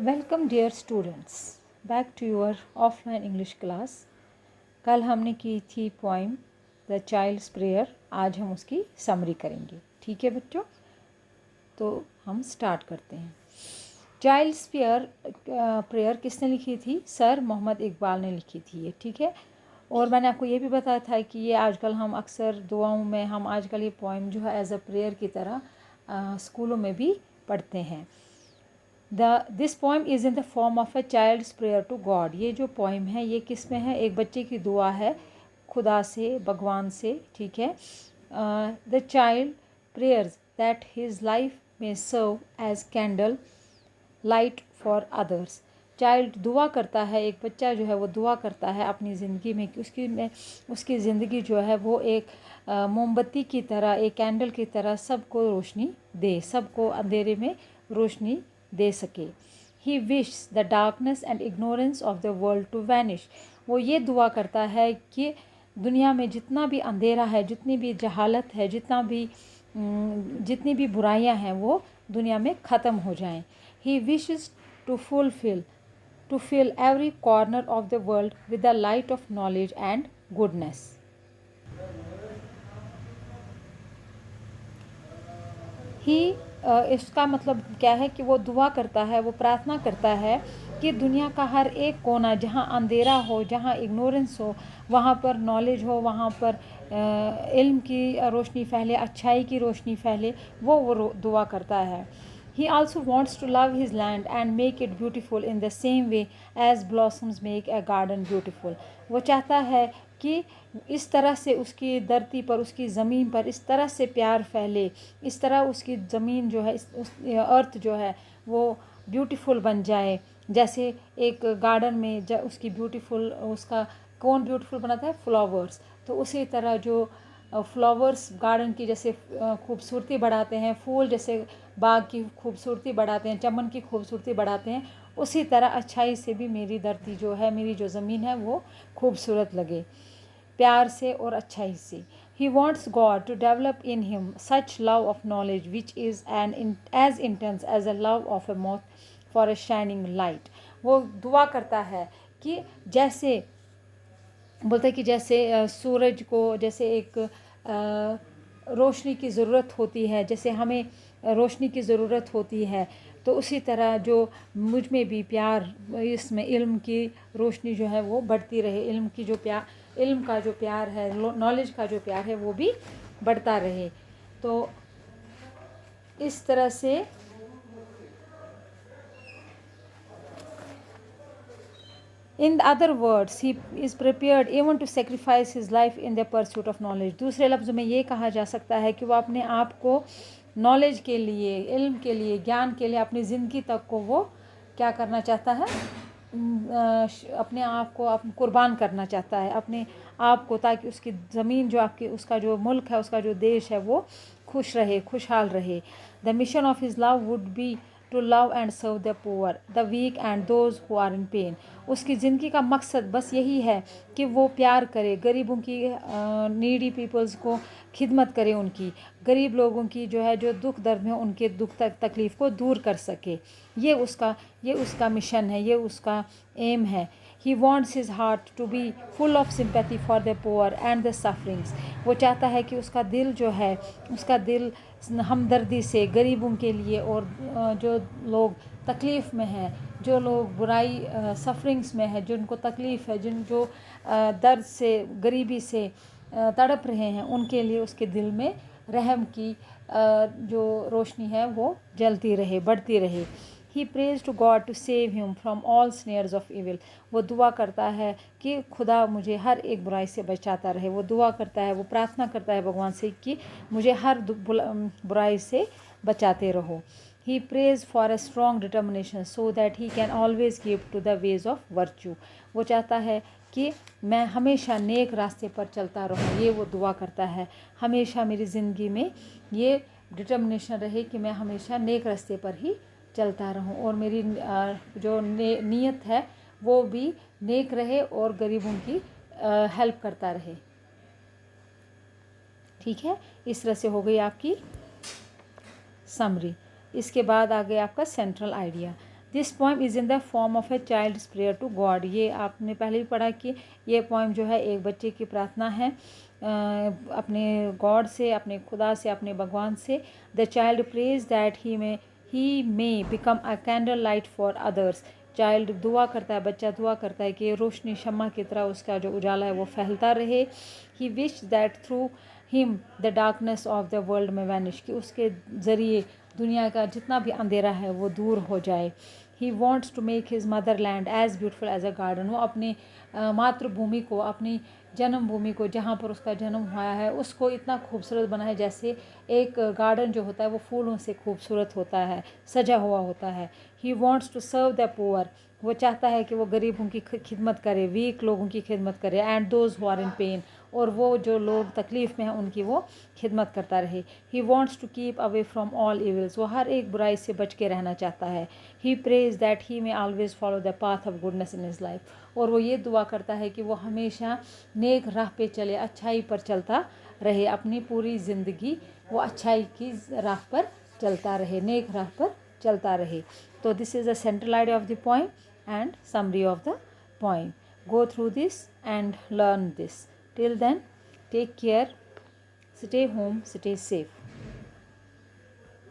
Welcome dear students, back to your offline English class. कल हमने की थी पोइम द चाइल्ड्स प्रेयर। आज हम उसकी समरी करेंगे। ठीक है बच्चों, तो हम स्टार्ट करते हैं। चाइल्ड्स प्रेयर किसने लिखी थी? सर मोहम्मद इकबाल ने लिखी थी ये। ठीक है, और मैंने आपको ये भी बताया था कि ये आजकल हम अक्सर दुआओं में हम आजकल ये पोइम जो है एज अ प्रेयर की तरह स्कूलों में भी पढ़ते हैं। This poem is in the form of a child's prayer to God. ये जो पोइम है ये किस में है? एक बच्चे की दुआ है खुदा से, भगवान से। ठीक है, the child prayers that his life में serve as candle light for others. Child दुआ करता है, एक बच्चा जो है वो दुआ करता है अपनी ज़िंदगी में कि उसकी ज़िंदगी जो है वो एक मोमबत्ती की तरह, एक कैंडल की तरह सबको रोशनी दे, सबको अंधेरे में रोशनी दे सके। He wish the darkness and ignorance of the world to vanish. वो ये दुआ करता है कि दुनिया में जितना भी अंधेरा है, जितनी भी जहालत है, जितनी भी बुराइयां हैं वो दुनिया में ख़त्म हो जाएं। He wishes to fill every corner of the world with the light of knowledge and goodness. इसका मतलब क्या है कि वो दुआ करता है, वो प्रार्थना करता है कि दुनिया का हर एक कोना, जहाँ अंधेरा हो, जहाँ इग्नोरेंस हो, वहाँ पर नॉलेज हो, वहाँ पर इल्म की रोशनी फैले, अच्छाई की रोशनी फैले। वो दुआ करता है। He also wants to love his land and make it beautiful in the same way as blossoms make a garden beautiful. वो चाहता है कि इस तरह से उसकी धरती पर, उसकी ज़मीन पर इस तरह से प्यार फैले, इस तरह उसकी ज़मीन जो है, अर्थ जो है वो ब्यूटीफुल बन जाए। जैसे एक गार्डन में उसकी ब्यूटीफुल, उसका कौन ब्यूटीफुल बनाता है? फ्लावर्स। तो उसी तरह जो फ्लावर्स गार्डन की जैसे खूबसूरती बढ़ाते हैं, फूल जैसे बाग की खूबसूरती बढ़ाते हैं, चमन की खूबसूरती बढ़ाते हैं, उसी तरह अच्छाई से भी मेरी धरती जो है, मेरी जो ज़मीन है वो खूबसूरत लगे, प्यार से और अच्छाई से। He wants God to develop in him such love of knowledge which is as intense as a love of a moth for a shining light. वो दुआ करता है कि जैसे बोलते हैं कि जैसे सूरज को जैसे एक रोशनी की ज़रूरत होती है, जैसे हमें रोशनी की ज़रूरत होती है, तो उसी तरह जो मुझ में भी प्यार, इसमें इल्म की रोशनी जो है वो बढ़ती रहे, इल्म का जो प्यार है, नॉलेज का जो प्यार है वो भी बढ़ता रहे। तो इस तरह से In other words, he is prepared even to sacrifice his life in the pursuit of knowledge. दूसरे लफ्ज़ों में ये कहा जा सकता है कि वो अपने आप को नॉलेज के लिए, इल्म के लिए, ज्ञान के लिए, अपनी ज़िंदगी तक को वो क्या करना चाहता है? अपने आप को कुर्बान करना चाहता है, अपने आप को, ताकि उसकी ज़मीन जो उसका जो मुल्क है, उसका जो देश है वो खुश रहे, खुशहाल रहे। The mission of his love would be to love and serve the poor, the weak and those who are in pain. उसकी ज़िंदगी का मकसद बस यही है कि वो प्यार करे, गरीबों की, नीडी पीपल्स को खिदमत करे, उनकी, गरीब लोगों की जो है, जो दुख दर्द में, उनके दुख तकलीफ़ को दूर कर सके। ये उसका मिशन है, ये उसका एम है। He wants his heart to be full of sympathy for the poor and the sufferings. वो चाहता है कि उसका दिल जो है, उसका दिल हमदर्दी से गरीबों के लिए, और जो लोग तकलीफ़ में हैं, जो लोग बुराई सफरिंग्स में है, जिनको तकलीफ़ है, जो दर्द से, गरीबी से तड़प रहे हैं, उनके लिए उसके दिल में रहम की जो रोशनी है वो जलती रहे, बढ़ती रहे। He prays to God to save him from all snares of evil. वो दुआ करता है कि खुदा मुझे हर एक बुराई से बचाता रहे। वो दुआ करता है, वो प्रार्थना करता है भगवान से कि मुझे हर बुराई से बचाते रहो। He prays for a strong determination so that he can always keep to the ways of virtue. वो चाहता है कि मैं हमेशा नेक रास्ते पर चलता रहूँ। ये वो दुआ करता है, हमेशा मेरी ज़िंदगी में ये डिटर्मिनेशन रहे कि मैं हमेशा नेक रास्ते पर ही चलता रहूं, और मेरी जो नीयत है वो भी नेक रहे और गरीबों की हेल्प करता रहे। ठीक है, इस तरह से हो गई आपकी समरी। इसके बाद आ गया आपका central idea. This poem is in the form of a child's prayer to God. ये आपने पहले भी पढ़ा कि ये पोएम जो है एक बच्चे की प्रार्थना है अपने गॉड से, अपने खुदा से, अपने भगवान से। The child praise that he may become a candle light for others. Child दुआ करता है, बच्चा दुआ करता है कि रोशनी शम्मा की तरह उसका जो उजाला है वो फैलता रहे। He wish that through him the darkness of the world में वैनिश, कि उसके ज़रिए दुनिया का जितना भी अंधेरा है वो दूर हो जाए। He wants to make his mother land as beautiful as a garden. वो अपनी मातृभूमि को, अपनी जन्मभूमि को, जहाँ पर उसका जन्म हुआ है, उसको इतना खूबसूरत बना है जैसे एक गार्डन जो होता है वो फूलों से खूबसूरत होता है, सजा हुआ होता है। He wants to serve the poor. वो चाहता है कि वो गरीबों की खिदमत करे, वीक लोगों की खिदमत करे, and those who are in pain, और वो जो लोग तकलीफ़ में हैं उनकी वो खिदमत करता रहे। He wants to keep away from all evils. वो हर एक बुराई से बच के रहना चाहता है। He prays that he may always follow the path of goodness in his life. और वो ये दुआ करता है कि वो हमेशा नेक राह पे चले, अच्छाई पर चलता रहे, अपनी पूरी ज़िंदगी वो अच्छाई की राह पर चलता रहे, नेक राह पर चलता रहे। तो this is the central idea of the poem and summary of the poem. Go through this and learn this. Till then, take care, stay home, stay safe.